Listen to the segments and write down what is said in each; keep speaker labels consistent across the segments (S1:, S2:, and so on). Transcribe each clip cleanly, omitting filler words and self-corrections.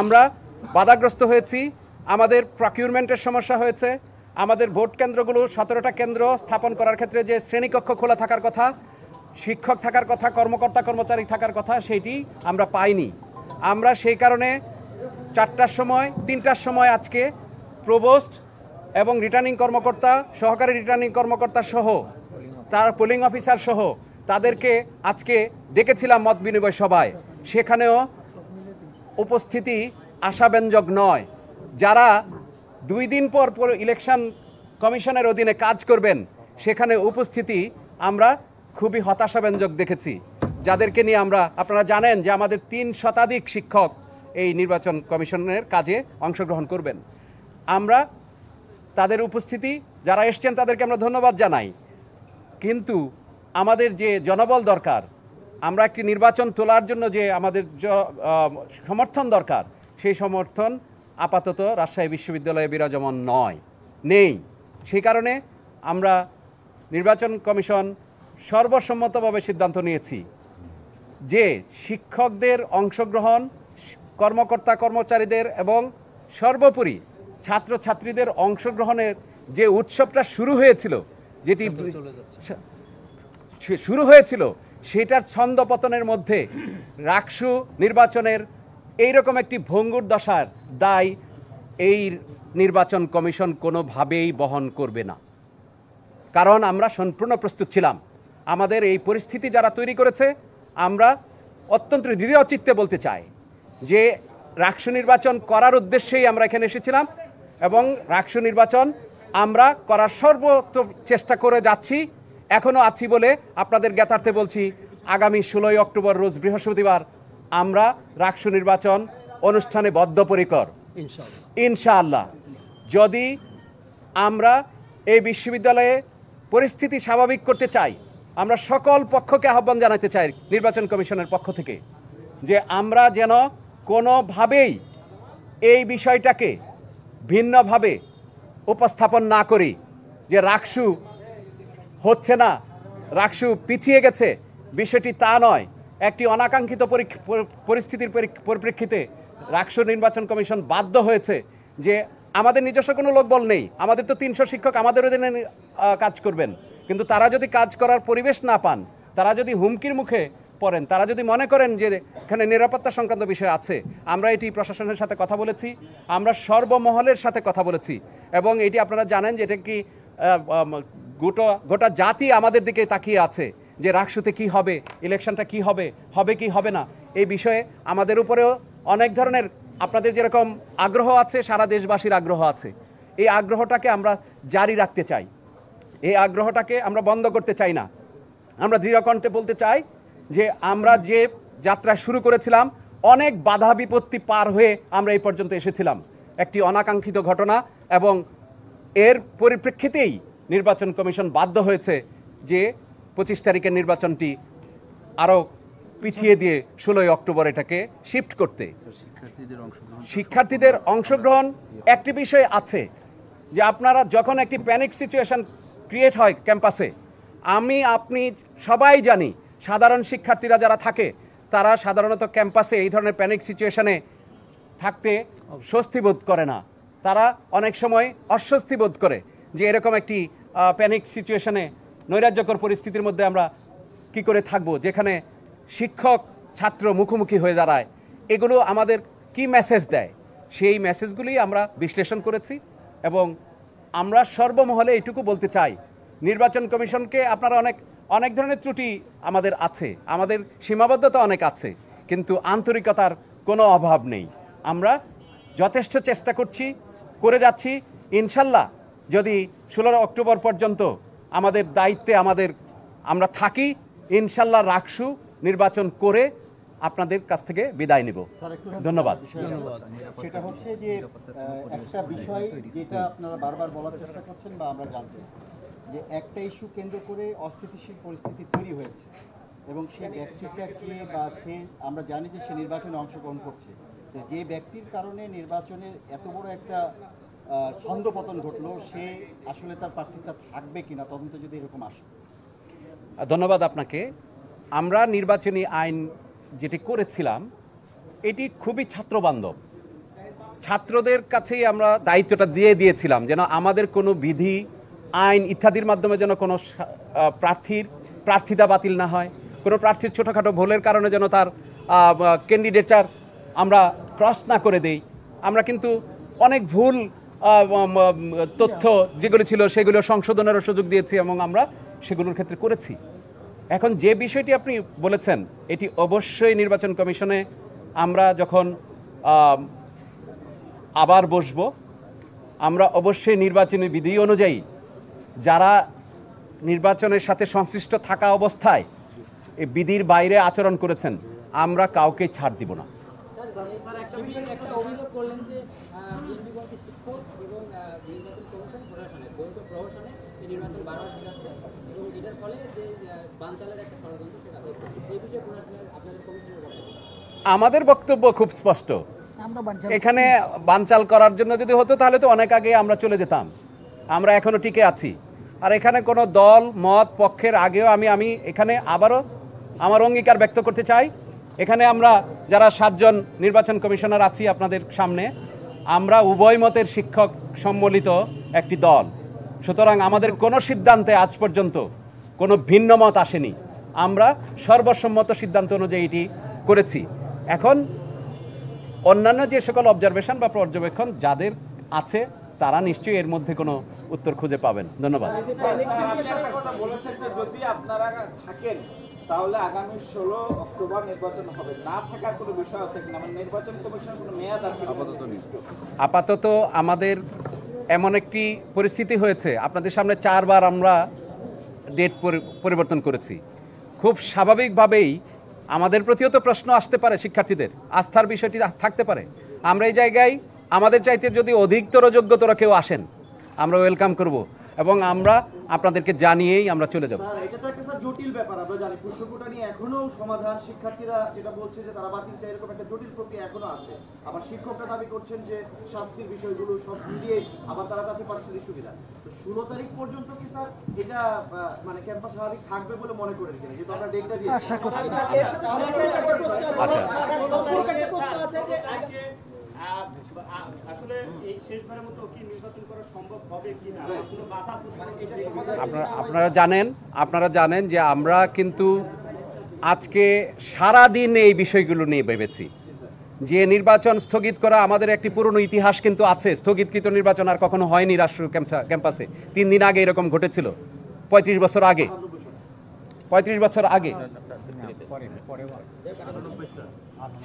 S1: আমরা বাধাগ্রস্ত হয়েছি, আমাদের প্রকিউরমেন্টের সমস্যা হয়েছে, আমাদের ভোট কেন্দ্রগুলো 17টা কেন্দ্র স্থাপন করার ক্ষেত্রে যে শ্রেণীকক্ষ খোলা থাকার কথা, শিক্ষক থাকার কথা, কর্মকর্তা কর্মচারী থাকার কথা, সেইটি আমরা পাইনি। আমরা সেই কারণে 4টার সময় 3টার সময় আজকে প্রভোস্ট এবং রিটার্নিং কর্মকর্তা, সহকারী রিটার্নিং কর্মকর্তা সহ তার পোলিং অফিসার সহ তাদেরকে আজকে ডেকেছিলাম মত বিনিময় সভায়। সেখানেও উপস্থিতি আশাব্যঞ্জক নয়। যারা 2 দিন পর ইলেকশন কমিশনের অধীনে কাজ করবেন সেখানে উপস্থিতি আমরা খুবই হতাশাব্যঞ্জক দেখেছি, যাদেরকে নিয়ে আপনারা জানেন যে আমাদের 3 শতাধিক শিক্ষক এই নির্বাচন কমিশনের কাজে অংশগ্রহণ করবেন। আমরা তাদের উপস্থিতি যারা এসছেন তাদেরকে আমরা ধন্যবাদ জানাই, কিন্তু আমাদের যে জনবল দরকার, আমরা একটি নির্বাচন তোলার জন্য যে আমাদের সমর্থন দরকার, সেই সমর্থন আপাতত রাজশাহী বিশ্ববিদ্যালয়ে বিরাজমান নেই। সেই কারণে আমরা নির্বাচন কমিশন সর্বসম্মতভাবে সিদ্ধান্ত নিয়েছি যে শিক্ষকদের অংশগ্রহণ, কর্মকর্তা কর্মচারীদের এবং সর্বোপরি ছাত্রছাত্রীদের অংশগ্রহণের যে উৎসবটা শুরু হয়েছিল সেটার ছন্দপতনের মধ্যে রাকসু নির্বাচনের এইরকম একটি ভঙ্গুর দশার দায় এই নির্বাচন কমিশন কোনোভাবেই বহন করবে না। কারণ আমরা সম্পূর্ণ প্রস্তুত ছিলাম। আমাদের এই পরিস্থিতি যারা তৈরি করেছে, আমরা অত্যন্ত দৃঢ়চিত্তে বলতে চাই যে রাকসু নির্বাচন করার উদ্দেশ্যেই আমরা এখানে এসেছিলাম এবং রাকসু নির্বাচন আমরা করার সর্বোচ্চ চেষ্টা করে যাচ্ছি, এখনও আছি বলে আপনাদের জ্ঞাতার্থে বলছি। আগামী 16ই অক্টোবর রোজ বৃহস্পতিবার আমরা রাকসু নির্বাচন অনুষ্ঠানে বদ্ধপরিকর ইনশাআল্লাহ। যদি আমরা এই বিশ্ববিদ্যালয়ে পরিস্থিতি স্বাভাবিক করতে চাই, আমরা সকল পক্ষকে আহ্বান জানাতে চাই নির্বাচন কমিশনের পক্ষ থেকে যে আমরা যেন কোনোভাবেই এই বিষয়টাকে ভিন্নভাবে উপস্থাপন না করি যে রাকসু হচ্ছে না, রাকসু পিছিয়ে গেছে। বিষয়টি তা নয়। একটি অনাকাঙ্ক্ষিত পরিস্থিতির পরিপ্রেক্ষিতে রাকসু নির্বাচন কমিশন বাধ্য হয়েছে যে আমাদের নিজস্ব কোনো লোকবল নেই, আমাদের তো 300 শিক্ষক আমাদের অধীনে কাজ করবেন, কিন্তু তারা যদি কাজ করার পরিবেশ না পান, তারা যদি হুমকির মুখে পড়েন, তারা যদি মনে করেন যে এখানে নিরাপত্তা সংক্রান্ত বিষয় আছে, আমরা এটি প্রশাসনের সাথে কথা বলেছি, আমরা সর্বমহলের সাথে কথা বলেছি এবং এটি আপনারা জানেন যে এটা কি গোটা জাতি আমাদের দিকে তাকিয়ে আছে যে রাকসুতে কি হবে, ইলেকশনটা কি হবে কি হবে না। এই বিষয়ে আমাদের উপরেও অনেক ধরনের আপনাদের যেরকম আগ্রহ আছে, সারা দেশবাসীর আগ্রহ আছে। এই আগ্রহটাকে আমরা জারি রাখতে চাই, এই আগ্রহটাকে আমরা বন্ধ করতে চাই না। আমরা দৃঢ়কণ্ঠে বলতে চাই যে আমরা যে যাত্রা শুরু করেছিলাম, অনেক বাধা বিপত্তি পার হয়ে আমরা এই পর্যন্ত এসেছিলাম। একটি অনাকাঙ্ক্ষিত ঘটনা এবং এর পরিপ্রেক্ষিতেই নির্বাচন কমিশন বাধ্য হয়েছে যে 25 তারিখের নির্বাচনটি আরও পিছিয়ে দিয়ে 16ই অক্টোবর এটাকে শিফট করতে। শিক্ষার্থীদের অংশগ্রহণ একটি বিষয় আছে যে আপনারা যখন একটি প্যানিক সিচুয়েশন ক্রিয়েট হয় ক্যাম্পাসে, আপনি সবাই জানি সাধারণ শিক্ষার্থীরা যারা থাকে তারা সাধারণত ক্যাম্পাসে এই ধরনের প্যানিক সিচুয়েশনে থাকতে স্বস্তি বোধ করে না। তারা অনেক সময় অস্বস্তি বোধ করে যে এরকম একটি প্যানিক সিচুয়েশনে, নৈরাজ্যকর পরিস্থিতির মধ্যে আমরা কি করে থাকব, যেখানে শিক্ষক ছাত্র মুখোমুখি হয়ে দাঁড়ায়। এগুলো আমাদের কি মেসেজ দেয়, সেই মেসেজগুলি আমরা বিশ্লেষণ করেছি এবং আমরা সর্বমহলে এইটুকু বলতে চাই, নির্বাচন কমিশনকে আপনারা অনেক ধরনের ত্রুটি আমাদের আছে, আমাদের সীমাবদ্ধতা অনেক আছে, কিন্তু আন্তরিকতার কোনো অভাব নেই। আমরা যথেষ্ট চেষ্টা করে যাচ্ছি। ইনশাল্লাহ যদি 16 অক্টোবর পর্যন্ত আমাদের দায়িত্বে আমরা থাকি, ইনশাল্লাহ রাকসু নির্বাচন করে আপনাদের কাছ থেকে বিদায় নেব। ধন্যবাদ।
S2: সেটা হচ্ছে যে একটা বিষয় যেটা আপনারা বারবার বলার চেষ্টা করছেন বা আমরা জানতে, যে একটা ইস্যু কেন্দ্র করে অস্থিতিশীল পরিস্থিতি তৈরি হয়েছে এবং সেই ব্যক্তিটাকে বা আমরা জানি যে সে নির্বাচনে অংশগ্রহণ করছে, যে ব্যক্তির কারণে নির্বাচনের এত বড় একটা ছন্দপতন ঘটলো, সে আসলে তার প্রার্থিতা থাকবে কিনা তদন্ত যদি এরকম আসে।
S1: ধন্যবাদ আপনাকে। আমরা নির্বাচনী আইন যেটি করেছিলাম এটি খুবই ছাত্রবান্ধব। ছাত্রদের কাছেই আমরা দায়িত্বটা দিয়ে দিয়েছিলাম যেন আমাদের কোনো বিধি আইন ইত্যাদির মাধ্যমে যেন কোনো প্রার্থিতা বাতিল না হয়, কোনো প্রার্থীর ছোটোখাটো ভুলের কারণে যেন তার ক্যান্ডিডেচার আমরা ক্রস না করে দেই। আমরা কিন্তু অনেক ভুল তথ্য যেগুলো ছিল সেগুলো সংশোধনেরও সুযোগ দিয়েছি এবং আমরা সেগুলোর ক্ষেত্রে করেছি। এখন যে বিষয়টি আপনি বলেছেন এটি অবশ্যই নির্বাচন কমিশনে আমরা যখন আবার বসব, আমরা অবশ্যই নির্বাচনী বিধি অনুযায়ী যারা নির্বাচনের সাথে সংশ্লিষ্ট থাকা অবস্থায় এই বিধির বাইরে আচরণ করেছেন আমরা কাউকে ছাড় দিব না। আমাদের বক্তব্য খুব স্পষ্ট, এখানে বানচাল করার জন্য যদি হতো তাহলে তো অনেক আগে আমরা চলে যেতাম। আমরা এখনো টিকে আছি। আর এখানে কোনো দল মত পক্ষের আগেও আমি এখানে আবারও আমার অঙ্গীকার ব্যক্ত করতে চাই, এখানে আমরা যারা 7 জন নির্বাচন কমিশনার আছি আপনাদের সামনে, আমরা উভয় মতের শিক্ষক সম্মিলিত একটি দল। সুতরাং আমাদের কোনো সিদ্ধান্তে আজ পর্যন্ত কোনো ভিন্ন মত আসেনি। আমরা সর্বসম্মত সিদ্ধান্ত অনুযায়ী এটি করেছি। এখন অন্যান্য যে সকল অবজারভেশন বা পর্যবেক্ষণ যাদের আছে তারা নিশ্চয়ই এর মধ্যে কোনো উত্তর খুঁজে পাবেন। ধন্যবাদ।
S3: যদি আপনারা থাকেন তাহলে আগামী 16 অক্টোবর নির্বাচন হবে, না থাকার কোনো বিষয় আছে কিনা? মানে নির্বাচন কমিশন কোনো মেয়াদ আছে?
S1: আপাতত আমাদের এমন একটি পরিস্থিতি হয়েছে, আপনাদের সামনে 4 বার আমরা ডেট পরিবর্তন করেছি। খুব স্বাভাবিকভাবেই আমাদের প্রতিও তো প্রশ্ন আসতে পারে, শিক্ষার্থীদের আস্থার বিষয়টি থাকতে পারে। আমরা এই জায়গায় আমাদের চাইতে যদি অধিকতর যোগ্যতর কেউ আসেন আমরা ওয়েলকাম করব এবং আমরা আপনাদেরকে জানিয়েই আমরা চলে যাব।
S4: স্যার, এটা তো একটা স্যার জটিল ব্যাপার, আমরা জানি প্রশ্নটা নিয়ে এখনো সমাধান শিক্ষার্থীরা যেটা বলছে যে তারা বাতিল চায়, এরকম একটা জটিল প্রক্রিয়া এখনো আছে। আবার শিক্ষকরা দাবি করছেন যে শাস্তির বিষয়গুলো সব মিলিয়ে আবার তারা কাছে পাচ্ছেন সুবিধা। তো 16 তারিখ পর্যন্ত কি স্যার এটা মানে ক্যাম্পাস স্বাভাবিক থাকবে বলে মনে করেন কিনা? যেহেতু আমরা ডেটটা দিয়েছি। আশা করছি।
S2: আসলে এই শেষবারের মতো কি নির্বাচন করা সম্ভব হবে কিনা, কোনো বাধা
S1: আপনারা জানেন যে আমরা কিন্তু আজকে সারা দিন এই বিষয়গুলো নিয়ে ভেবেছি যে নির্বাচন স্থগিত করা আমাদের একটি পুরনো ইতিহাস কিন্তু আছে। স্থগিতকৃত নির্বাচন আর কখনো হয়নি রাষ্ট্র ক্যাম্পাসে। 3 দিন আগে এরকম ঘটেছিল, 35 বছর আগে।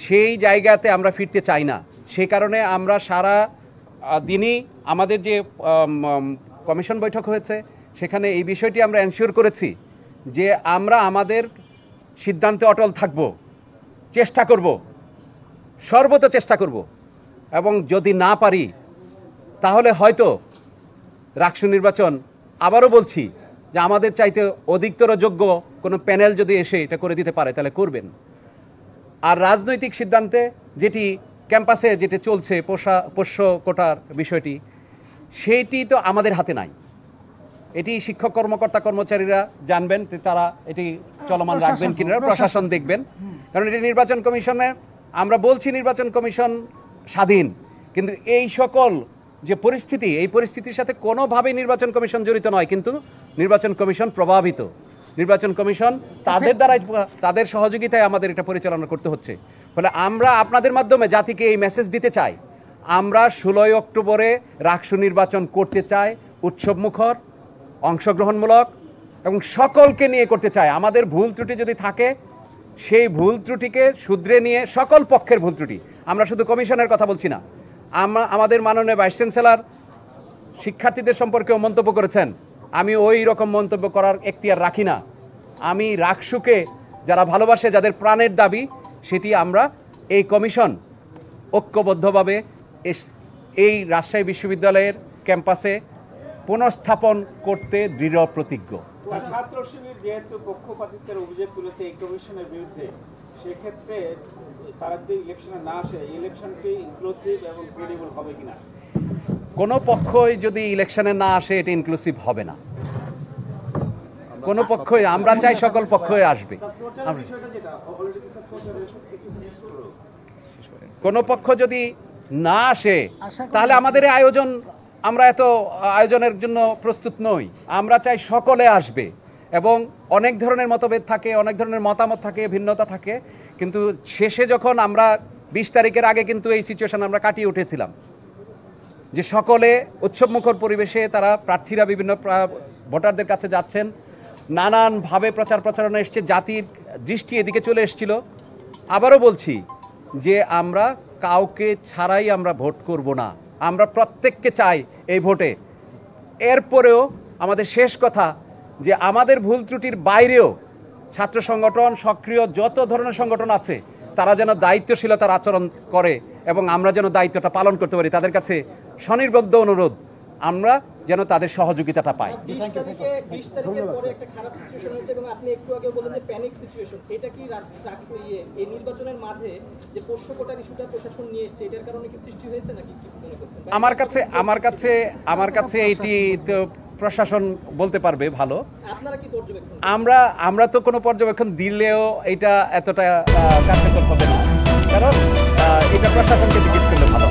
S1: সেই জায়গাতে আমরা ফিরতে চাই না। সেই কারণে আমরা সারা দিনই আমাদের যে কমিশন বৈঠক হয়েছে সেখানে এই বিষয়টি আমরা এনশিওর করেছি যে আমরা আমাদের সিদ্ধান্তে অটল থাকব, চেষ্টা করব, সর্বত চেষ্টা করব, এবং যদি না পারি তাহলে হয়তো রাষ্ট্র নির্বাচন, আবারও বলছি যে আমাদের চাইতে অধিকতর যোগ্য কোনো প্যানেল যদি এসে এটা করে দিতে পারে তাহলে করবেন। আর রাজনৈতিক সিদ্ধান্তে যেটি ক্যাম্পাসে যেটা চলছে পোষ্য কোটার বিষয়টি, সেইটি তো আমাদের হাতে নাই। এটি শিক্ষক কর্মকর্তা কর্মচারীরা জানবেন, তারা এটি চলমান রাখবেন কিনা প্রশাসন দেখবেন। কারণ এটি নির্বাচন কমিশনের, আমরা বলছি নির্বাচন কমিশন স্বাধীন, কিন্তু এই সকল যে পরিস্থিতি, এই পরিস্থিতির সাথে কোনোভাবেই নির্বাচন কমিশন জড়িত নয়, কিন্তু নির্বাচন কমিশন প্রভাবিত। নির্বাচন কমিশন তাদের দ্বারাই, তাদের সহযোগিতায় আমাদের এটা পরিচালনা করতে হচ্ছে। ফলে আমরা আপনাদের মাধ্যমে জাতিকে এই মেসেজ দিতে চাই, আমরা 16 অক্টোবরে রাষ্ট্র নির্বাচন করতে চাই, উৎসবমুখর, অংশগ্রহণমূলক এবং সকলকে নিয়ে করতে চাই। আমাদের ভুল ত্রুটি যদি থাকে সেই ভুল ত্রুটিকে শুধরে নিয়ে, সকল পক্ষের ভুল ত্রুটি, আমরা শুধু কমিশনের কথা বলছি না, আমাদের মাননীয় ভাইস চ্যান্সেলর শিক্ষার্থীদের সম্পর্কেও মন্তব্য করেছেন। আমি ওই রকম মন্তব্য করার এখতিয়ার রাখি না। আমি রাকসুকে যারা ভালোবাসে, যাদের প্রাণের দাবি, সেটি আমরা এই কমিশন ঐক্যবদ্ধভাবে এই রাজশাহী বিশ্ববিদ্যালয়ের ক্যাম্পাসে পুনঃস্থাপন করতে দৃঢ় প্রতিজ্ঞ।
S3: ছাত্র শিবির যেহেতু পক্ষপাতিত্বের অভিযোগ তুলেছে এই কমিশনের বিরুদ্ধে, সেক্ষেত্রে তারা যদি ইলেকশনে না আসে, ইলেকশনটি ইনক্লুসিভ এবং ক্রেডিবল হবে কিনা?
S1: কোনো পক্ষই যদি ইলেকশনে না আসে এটা ইনক্লুসিভ হবে না। কোনো পক্ষই, আমরা চাই সকল পক্ষই আসবে। কোনো পক্ষ যদি না আসে তাহলে আমাদের এই আয়োজন, আমরা এত আয়োজনের জন্য প্রস্তুত নই। আমরা চাই সকলে আসবে, এবং অনেক ধরনের মতভেদ থাকে, অনেক ধরনের মতামত থাকে, ভিন্নতা থাকে, কিন্তু শেষে যখন আমরা 20 তারিখের আগে কিন্তু এই সিচুয়েশন আমরা কাটিয়ে উঠেছিলাম যে সকলে উৎসবমুখর পরিবেশে তারা প্রার্থীরা বিভিন্ন ভোটারদের কাছে যাচ্ছেন, নানানভাবে প্রচারণা এসছে, জাতির দৃষ্টি এদিকে চলে এসেছিল। আবারও বলছি যে আমরা কাউকে ছাড়াই আমরা ভোট করব না, আমরা প্রত্যেককে চাই এই ভোটে। এরপরেও আমাদের শেষ কথা যে আমাদের ভুল ত্রুটির বাইরেও ছাত্র সংগঠন, সক্রিয় যত ধরনের সংগঠন আছে, তারা যেন দায়িত্বশীলতার আচরণ করে এবং আমরা যেন দায়িত্বটা পালন করতে পারি। তাদের কাছে স্বনির্বদ্ধ অনুরোধ, আমরা যেন তাদের সহযোগিতাটা পাই।
S5: 20 তারিখের পরে একটা খারাপ সিচুয়েশন হয়েছে এবং আপনি একটু আগে বললেন যে প্যানিক সিচুয়েশন, এটা কি রাখছো এই নির্বাচনের মাঝে যে পোষ্য কোটার ইস্যুটা প্রশাসন নিয়ে এসেছে, এটার কারণে কি সৃষ্টি হয়েছে নাকি কি মনে করছেন?
S1: আমার কাছে এইটি তো প্রশাসন বলতে পারবে ভালো।
S5: আপনারা কি পর্যবেক্ষণ?
S1: আমরা তো কোনো পর্যবেক্ষণ দিলেও এটা এতটা কার্যকর হবে না, কারণ এটা প্রশাসনকে জিজ্ঞেস করলে ভালো।